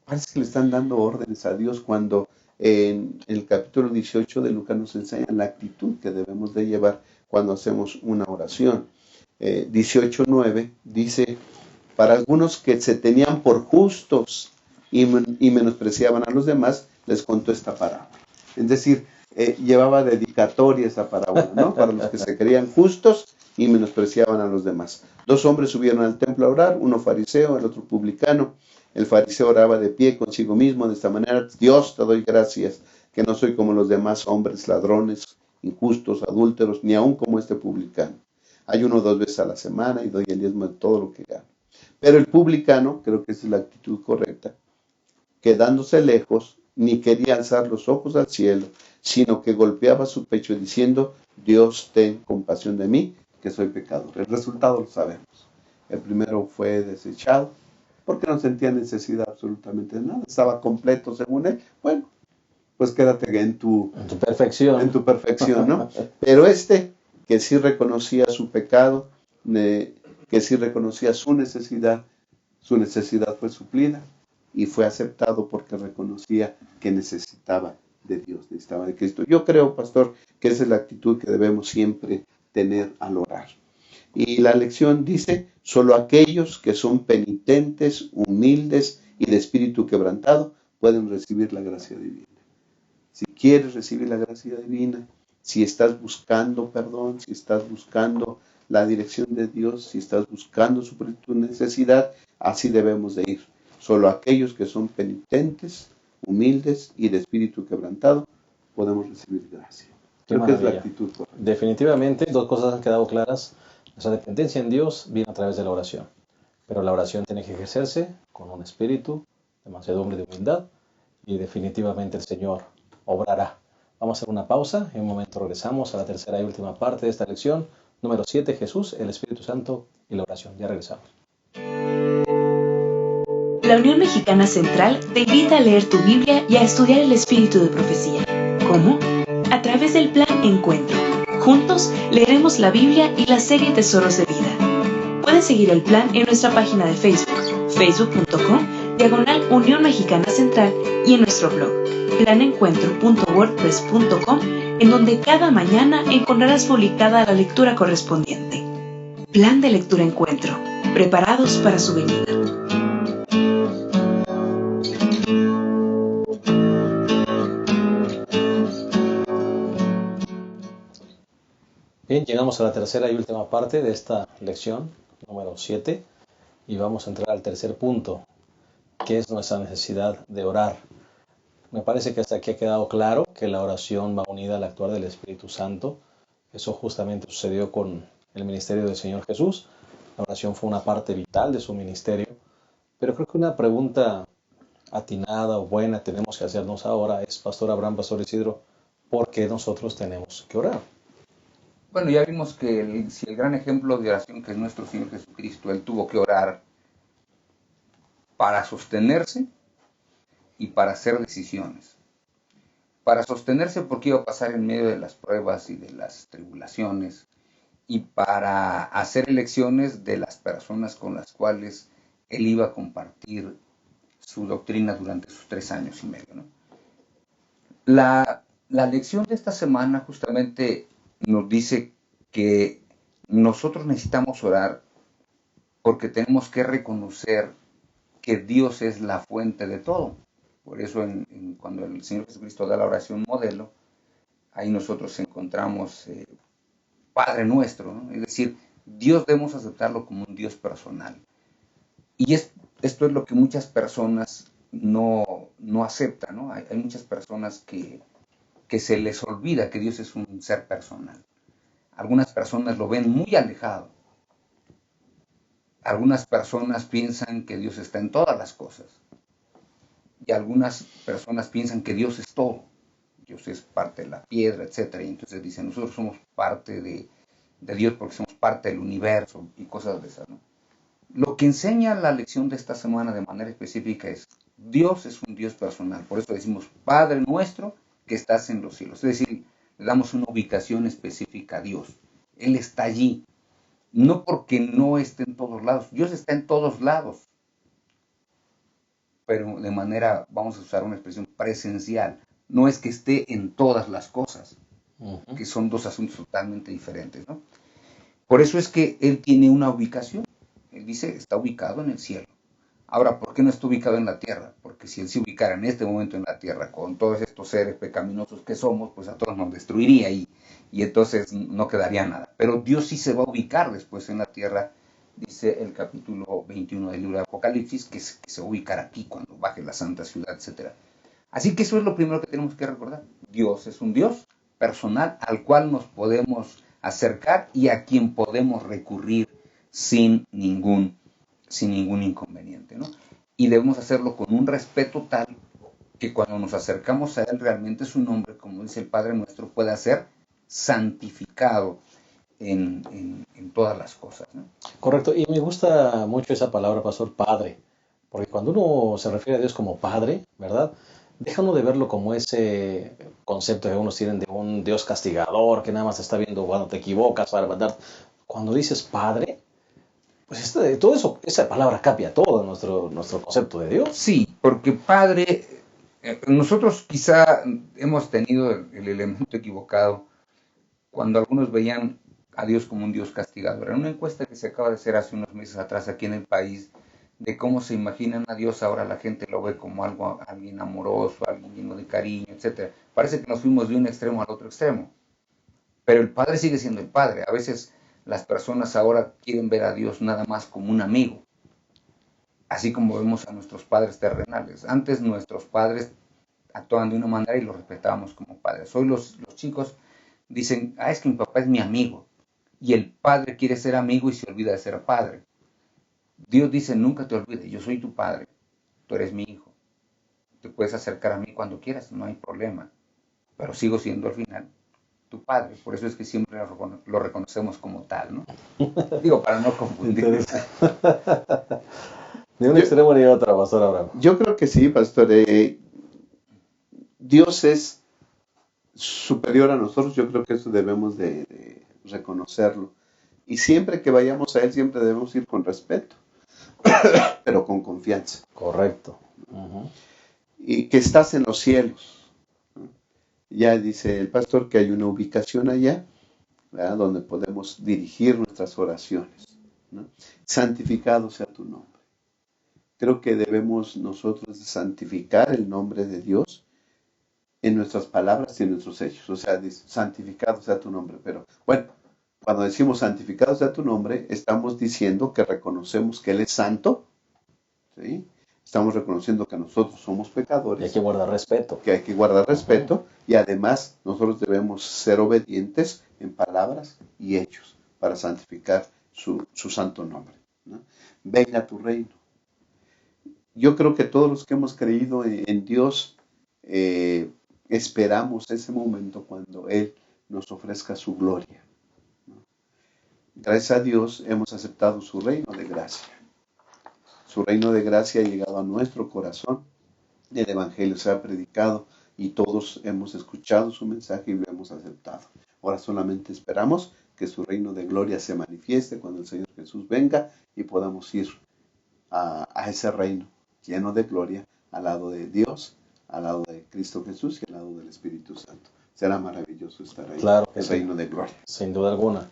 parece que le están dando órdenes a Dios cuando en el capítulo 18 de Lucas nos enseña la actitud que debemos de llevar cuando hacemos una oración. 18:9 dice, para algunos que se tenían por justos y menospreciaban a los demás, les contó esta parábola. Es decir, llevaba dedicatoria esa parábola, ¿no? Para los que se creían justos y menospreciaban a los demás. 2 hombres subieron al templo a orar, uno fariseo, el otro publicano. El fariseo oraba de pie consigo mismo de esta manera: Dios, te doy gracias, que no soy como los demás hombres, ladrones, injustos, adúlteros, ni aun como este publicano. Ayuno 2 veces a la semana y doy el diezmo de todo lo que gano. Pero el publicano, creo que esa es la actitud correcta, quedándose lejos, ni quería alzar los ojos al cielo, sino que golpeaba su pecho diciendo: Dios, ten compasión de mí, que soy pecador. El resultado lo sabemos. El primero fue desechado, porque no sentía necesidad absolutamente de nada. Estaba completo según él. Bueno, pues quédate en tu perfección, ¿no? Pero este, que sí reconocía su pecado, que sí reconocía su necesidad fue suplida y fue aceptado porque reconocía que necesitaba de Dios, necesitaba de Cristo. Yo creo, pastor, que esa es la actitud que debemos siempre tener al orar. Y la lección dice: solo aquellos que son penitentes, humildes y de espíritu quebrantado pueden recibir la gracia divina. Si quieres recibir la gracia divina, si estás buscando perdón, si estás buscando la dirección de Dios, si estás buscando suplir tu necesidad, así debemos de ir. Solo aquellos que son penitentes, humildes y de espíritu quebrantado podemos recibir gracia. Creo que es la actitud correcta. Definitivamente, 2 cosas han quedado claras. Nuestra dependencia en Dios viene a través de la oración. Pero la oración tiene que ejercerse con un espíritu de mansedumbre y de humildad. Y definitivamente el Señor obrará. Vamos a hacer una pausa. En un momento regresamos a la tercera y última parte de esta lección. Número 7, Jesús, el Espíritu Santo y la oración. Ya regresamos. La Unión Mexicana Central te invita a leer tu Biblia y a estudiar el espíritu de profecía. ¿Cómo? A través del Plan Encuentro. Juntos leeremos la Biblia y la serie Tesoros de Vida. Puedes seguir el plan en nuestra página de Facebook, facebook.com/Unión Mexicana Central, y en nuestro blog, planencuentro.wordpress.com, en donde cada mañana encontrarás publicada la lectura correspondiente. Plan de Lectura Encuentro. Preparados para su venida. Bien, llegamos a la tercera y última parte de esta lección, número 7, y vamos a entrar al tercer punto, que es nuestra necesidad de orar. Me parece que hasta aquí ha quedado claro que la oración va unida al actuar del Espíritu Santo. Eso justamente sucedió con el ministerio del Señor Jesús. La oración fue una parte vital de su ministerio. Pero creo que una pregunta atinada o buena tenemos que hacernos ahora es: Pastor Abraham, Pastor Isidro, ¿por qué nosotros tenemos que orar? Bueno, ya vimos que el gran ejemplo de oración que es nuestro Señor Jesucristo, Él tuvo que orar para sostenerse y para hacer decisiones. Para sostenerse porque iba a pasar en medio de las pruebas y de las tribulaciones, y para hacer elecciones de las personas con las cuales Él iba a compartir su doctrina durante sus 3 años y medio, ¿no? La lección de esta semana justamente nos dice que nosotros necesitamos orar porque tenemos que reconocer que Dios es la fuente de todo. Por eso cuando el Señor Jesucristo da la oración modelo, ahí nosotros encontramos Padre Nuestro, ¿no? Es decir, Dios debemos aceptarlo como un Dios personal. Y esto es lo que muchas personas no aceptan, ¿no? Hay muchas personas que se les olvida que Dios es un ser personal. Algunas personas lo ven muy alejado. algunas personas piensan que Dios está en todas las cosas. Y algunas personas piensan que Dios es todo. Dios es parte de la piedra, etc. Y entonces dicen, nosotros somos parte de Dios porque somos parte del universo y cosas de esas, ¿no? Lo que enseña la lección de esta semana de manera específica es, Dios es un Dios personal. Por eso decimos, Padre nuestro que estás en los cielos. Es decir, le damos una ubicación específica a Dios. Él está allí. No porque no esté en todos lados. Dios está en todos lados. Pero de manera, vamos a usar una expresión presencial. No es que esté en todas las cosas, que son dos asuntos totalmente diferentes, ¿no? Por eso es que Él tiene una ubicación. Él dice, está ubicado en el cielo. Ahora, ¿por qué no está ubicado en la tierra? Porque si Él se ubicara en este momento en la tierra, con todos estos seres pecaminosos que somos, pues a todos nos destruiría y entonces no quedaría nada. Pero Dios sí se va a ubicar después en la tierra, dice el capítulo 21 del libro de Apocalipsis, que se va a ubicar aquí cuando baje la santa ciudad, etc. Así que eso es lo primero que tenemos que recordar. Dios es un Dios personal al cual nos podemos acercar y a quien podemos recurrir sin ningún inconveniente, ¿no? Y debemos hacerlo con un respeto tal que cuando nos acercamos a Él realmente su nombre, como dice el Padre Nuestro, pueda ser santificado en todas las cosas, ¿no? Correcto, y me gusta mucho esa palabra, pastor, padre, porque cuando uno se refiere a Dios como padre, ¿verdad? Deja uno de verlo como ese concepto que unos tienen de un Dios castigador, que nada más está viendo cuando te equivocas para mandar. Cuando dices padre, pues todo eso, esa palabra cambia todo nuestro concepto de Dios. Sí, porque Padre, nosotros quizá hemos tenido el elemento equivocado cuando algunos veían a Dios como un Dios castigador. En una encuesta que se acaba de hacer hace unos meses atrás aquí en el país, de cómo se imaginan a Dios, ahora la gente lo ve como alguien amoroso, alguien lleno de cariño, etc. Parece que nos fuimos de un extremo al otro extremo. Pero el Padre sigue siendo el Padre. A veces las personas ahora quieren ver a Dios nada más como un amigo, así como vemos a nuestros padres terrenales. Antes nuestros padres actuaban de una manera y los respetábamos como padres. Hoy los chicos dicen, es que mi papá es mi amigo. Y el padre quiere ser amigo y se olvida de ser padre. Dios dice, nunca te olvides, yo soy tu padre, tú eres mi hijo. Te puedes acercar a mí cuando quieras, no hay problema. Pero sigo siendo al final tu padre. Por eso es que siempre lo reconocemos como tal, ¿no? Digo, para no confundir. Ni un extremo ni otro, pastor Abraham. Yo creo que sí, pastor. Dios es superior a nosotros. Yo creo que eso debemos de reconocerlo. Y siempre que vayamos a Él, siempre debemos ir con respeto, pero con confianza. Correcto. Y que estás en los cielos. Ya dice el pastor que hay una ubicación allá, ¿verdad?, donde podemos dirigir nuestras oraciones, ¿no? Santificado sea tu nombre. Creo que debemos nosotros santificar el nombre de Dios en nuestras palabras y en nuestros hechos. O sea, dice, santificado sea tu nombre. Pero bueno, cuando decimos santificado sea tu nombre, estamos diciendo que reconocemos que Él es santo, ¿sí? Estamos reconociendo que nosotros somos pecadores. Y hay que guardar respeto. Que hay que guardar respeto. Y además nosotros debemos ser obedientes en palabras y hechos para santificar su santo nombre, ¿no? Venga tu reino. Yo creo que todos los que hemos creído en Dios esperamos ese momento cuando Él nos ofrezca su gloria, ¿no? Gracias a Dios hemos aceptado su reino de gracia. Su reino de gracia ha llegado a nuestro corazón. El Evangelio se ha predicado y todos hemos escuchado su mensaje y lo hemos aceptado. Ahora solamente esperamos que su reino de gloria se manifieste cuando el Señor Jesús venga y podamos ir a ese reino lleno de gloria al lado de Dios, al lado de Cristo Jesús y al lado del Espíritu Santo. Será maravilloso estar ahí, Claro que el sí. reino de gloria. Sin duda alguna.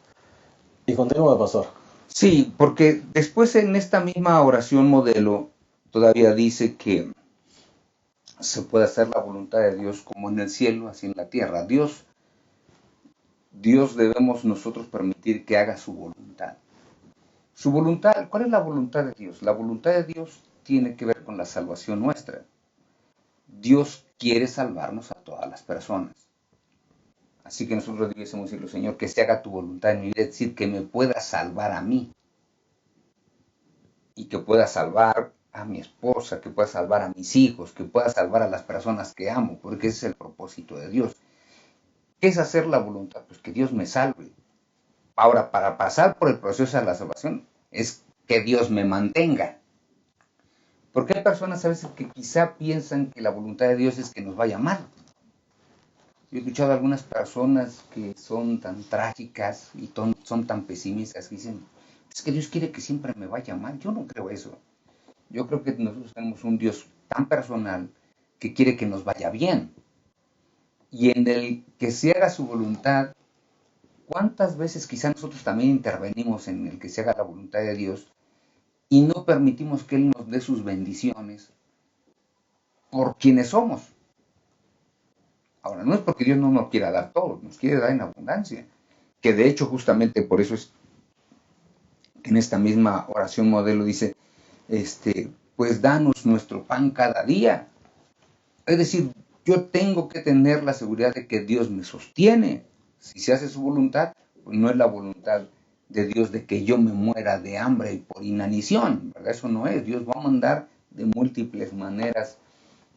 Y continúa, pastor. Sí, porque después en esta misma oración modelo todavía dice que se puede hacer la voluntad de Dios como en el cielo, así en la tierra. Dios debemos nosotros permitir que haga su voluntad. Su voluntad, ¿cuál es la voluntad de Dios? La voluntad de Dios tiene que ver con la salvación nuestra. Dios quiere salvarnos a todas las personas. Así que nosotros debiésemos decirle, Señor, que se haga tu voluntad en mi vida, es decir, que me pueda salvar a mí. y que pueda salvar a mi esposa, que pueda salvar a mis hijos, que pueda salvar a las personas que amo, porque ese es el propósito de Dios. ¿Qué es hacer la voluntad? Pues que Dios me salve. Ahora, para pasar por el proceso de la salvación, es que Dios me mantenga. Porque hay personas a veces que quizá piensan que la voluntad de Dios es que nos vaya mal. Yo he escuchado a algunas personas que son tan trágicas y son tan pesimistas que dicen, es que Dios quiere que siempre me vaya mal. Yo no creo eso. Yo creo que nosotros tenemos un Dios tan personal que quiere que nos vaya bien. Y en el que se haga su voluntad, ¿cuántas veces quizá nosotros también intervenimos en el que se haga la voluntad de Dios y no permitimos que Él nos dé sus bendiciones por quienes somos? Ahora, no es porque Dios no nos quiera dar todo, nos quiere dar en abundancia. Que de hecho justamente por eso es que en esta misma oración modelo dice, pues danos nuestro pan cada día. Es decir, yo tengo que tener la seguridad de que Dios me sostiene. Si se hace su voluntad, pues no es la voluntad de Dios de que yo me muera de hambre y por inanición, ¿verdad? Eso no es. Dios va a mandar de múltiples maneras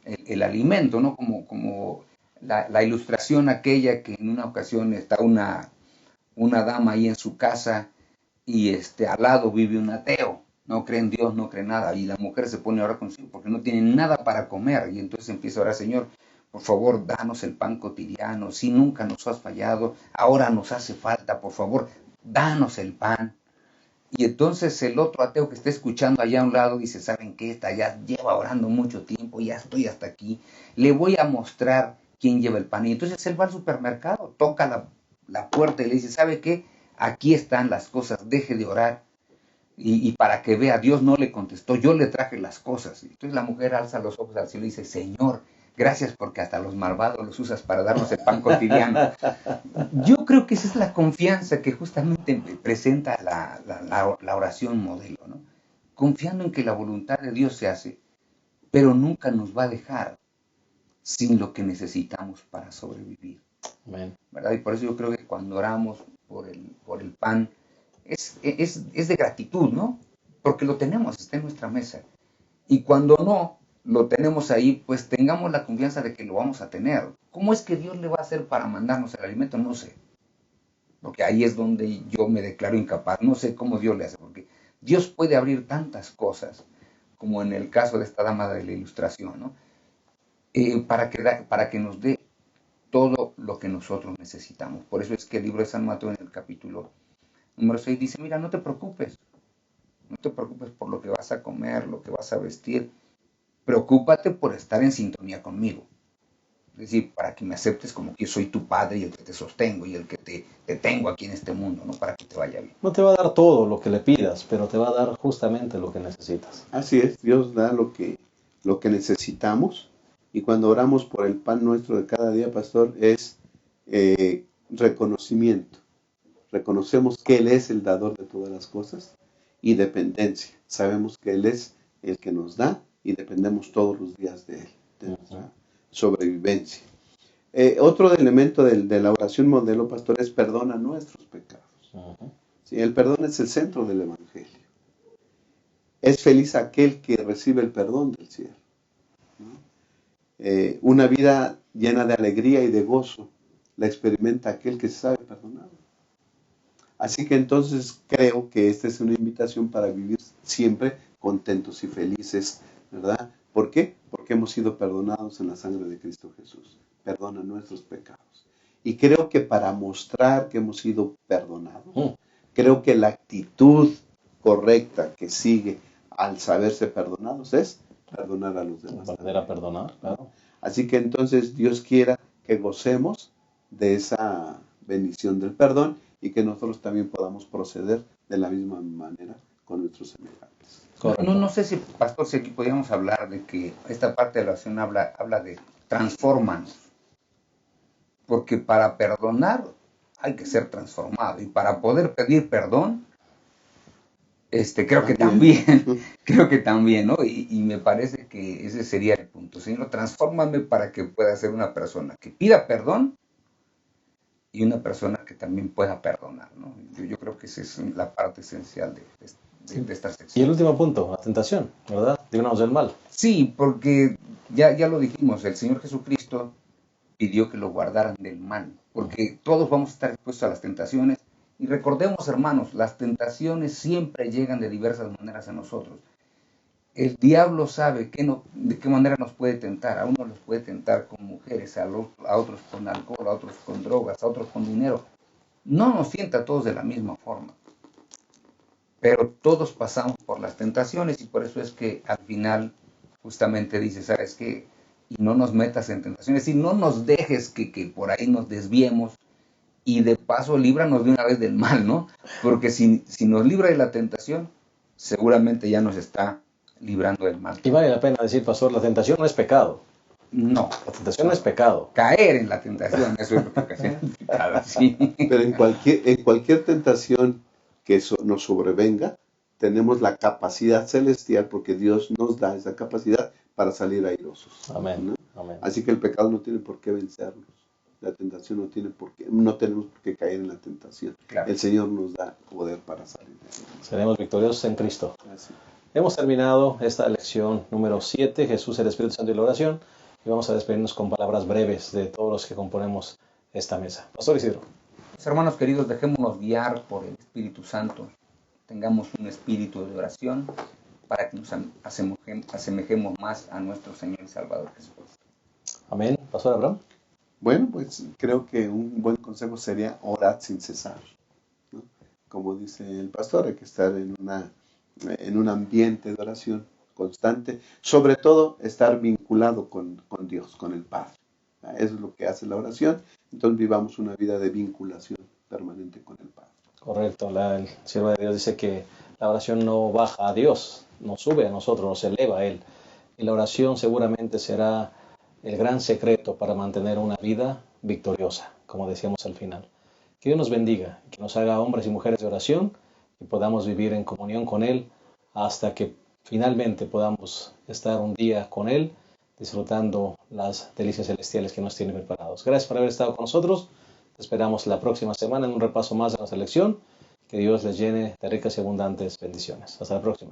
el alimento, ¿no? Como la ilustración aquella que en una ocasión está una dama ahí en su casa y al lado vive un ateo. No cree en Dios, no cree nada. Y la mujer se pone a orar consigo porque no tiene nada para comer. Y entonces empieza a orar, Señor, por favor, danos el pan cotidiano. Si nunca nos has fallado, ahora nos hace falta, por favor, danos el pan. Y entonces el otro ateo que está escuchando allá a un lado dice, ¿saben qué? Esta ya lleva orando mucho tiempo, ya estoy hasta aquí. Le voy a mostrar quién lleva el pan. Y entonces él va al supermercado, toca la puerta y le dice, ¿sabe qué? Aquí están las cosas, deje de orar. Y para que vea, Dios no le contestó, yo le traje las cosas. Entonces la mujer alza los ojos al cielo y dice, Señor, gracias porque hasta los malvados los usas para darnos el pan cotidiano. Yo creo que esa es la confianza que justamente presenta la oración modelo, ¿no? Confiando en que la voluntad de Dios se hace, pero nunca nos va a dejar sin lo que necesitamos para sobrevivir. Amén. ¿Verdad? Y por eso yo creo que cuando oramos por el pan, es de gratitud, ¿no? Porque lo tenemos, está en nuestra mesa. Y cuando no lo tenemos ahí, pues tengamos la confianza de que lo vamos a tener. ¿Cómo es que Dios le va a hacer para mandarnos el alimento? No sé. Porque ahí es donde yo me declaro incapaz. No sé cómo Dios le hace, porque Dios puede abrir tantas cosas, como en el caso de esta dama de la ilustración, ¿no? Para que nos dé todo lo que nosotros necesitamos. Por eso es que el libro de San Mateo en el capítulo número 6 dice, mira, no te preocupes por lo que vas a comer, lo que vas a vestir, preocúpate por estar en sintonía conmigo. Es decir, para que me aceptes como que yo soy tu padre y el que te sostengo y el que te tengo aquí en este mundo, ¿no? Para que te vaya bien. No te va a dar todo lo que le pidas, pero te va a dar justamente lo que necesitas. Así es, Dios da lo que necesitamos. Y cuando oramos por el pan nuestro de cada día, pastor, es reconocimiento. Reconocemos que Él es el dador de todas las cosas y dependencia. Sabemos que Él es el que nos da y dependemos todos los días de Él, de nuestra sobrevivencia. Otro elemento de la oración modelo, pastor, es perdona nuestros pecados. Sí, el perdón es el centro del Evangelio. Es feliz aquel que recibe el perdón del cielo, ¿no? Una vida llena de alegría y de gozo la experimenta aquel que se sabe perdonado. Así que entonces creo que esta es una invitación para vivir siempre contentos y felices, ¿verdad? ¿Por qué? Porque hemos sido perdonados en la sangre de Cristo Jesús. Perdona nuestros pecados. Y creo que para mostrar que hemos sido perdonados, creo que la actitud correcta que sigue al saberse perdonados es perdonar a los demás. Aprender a perdonar, claro. Así que entonces Dios quiera que gocemos de esa bendición del perdón y que nosotros también podamos proceder de la misma manera con nuestros semejantes. No sé si, pastor, si aquí podríamos hablar de que esta parte de la oración habla de transfórmanos. Porque para perdonar hay que ser transformado. Y para poder pedir perdón, creo que también, ¿no? Y me parece que ese sería el punto. Señor, transfórmame para que pueda ser una persona que pida perdón y una persona que también pueda perdonar, ¿no? Yo creo que esa es la parte esencial de esta Y sección. el último punto, la tentación, ¿verdad? Líbranos del mal. Sí, porque ya lo dijimos, el Señor Jesucristo pidió que lo guardaran del mal, porque todos vamos a estar expuestos a las tentaciones. Y recordemos, hermanos, las tentaciones siempre llegan de diversas maneras a nosotros. El diablo sabe de qué manera nos puede tentar. A unos los puede tentar con mujeres, a otros con alcohol, a otros con drogas, a otros con dinero. No nos tienta a todos de la misma forma. Pero todos pasamos por las tentaciones y por eso es que al final justamente dice, ¿sabes qué? Y no nos metas en tentaciones y no nos dejes que por ahí nos desviemos y de paso líbranos de una vez del mal, ¿no? Porque si nos libra de la tentación, seguramente ya nos está librando del mal. Y vale la pena decir, pastor, la tentación no es pecado. No, La tentación no es pecado. caer en la tentación, eso es lo que ocasiona el pecado, sí. Pero en cualquier tentación que nos sobrevenga, tenemos la capacidad celestial, porque Dios nos da esa capacidad para salir airosos. Amén. ¿no? Amén. Así que el pecado no tiene por qué vencernos. La tentación no tenemos por qué caer en la tentación. Claro. El Señor nos da poder para salir de ella. Seremos victoriosos en Cristo. Así. Hemos terminado esta lección número 7, Jesús, el Espíritu Santo y la oración, y vamos a despedirnos con palabras breves de todos los que componemos esta mesa. Pastor Isidro. Pues, hermanos queridos, dejémonos guiar por el Espíritu Santo. Tengamos un espíritu de oración para que nos asemejemos más a nuestro Señor y Salvador Jesús. Amén. Pastor Abraham. Bueno, pues creo que un buen consejo sería orar sin cesar, ¿no? Como dice el pastor, hay que estar en un ambiente de oración constante, sobre todo estar vinculado con Dios, con el Padre. Eso es lo que hace la oración. Entonces vivamos una vida de vinculación permanente con el Padre. Correcto. El siervo de Dios dice que la oración no baja a Dios, nos sube a nosotros, nos eleva a Él. Y la oración seguramente será el gran secreto para mantener una vida victoriosa, como decíamos al final. Que Dios nos bendiga, que nos haga hombres y mujeres de oración y podamos vivir en comunión con Él hasta que finalmente podamos estar un día con Él disfrutando las delicias celestiales que nos tiene preparados. Gracias por haber estado con nosotros. Te esperamos la próxima semana en un repaso más de nuestra lección. Que Dios les llene de ricas y abundantes bendiciones. Hasta la próxima.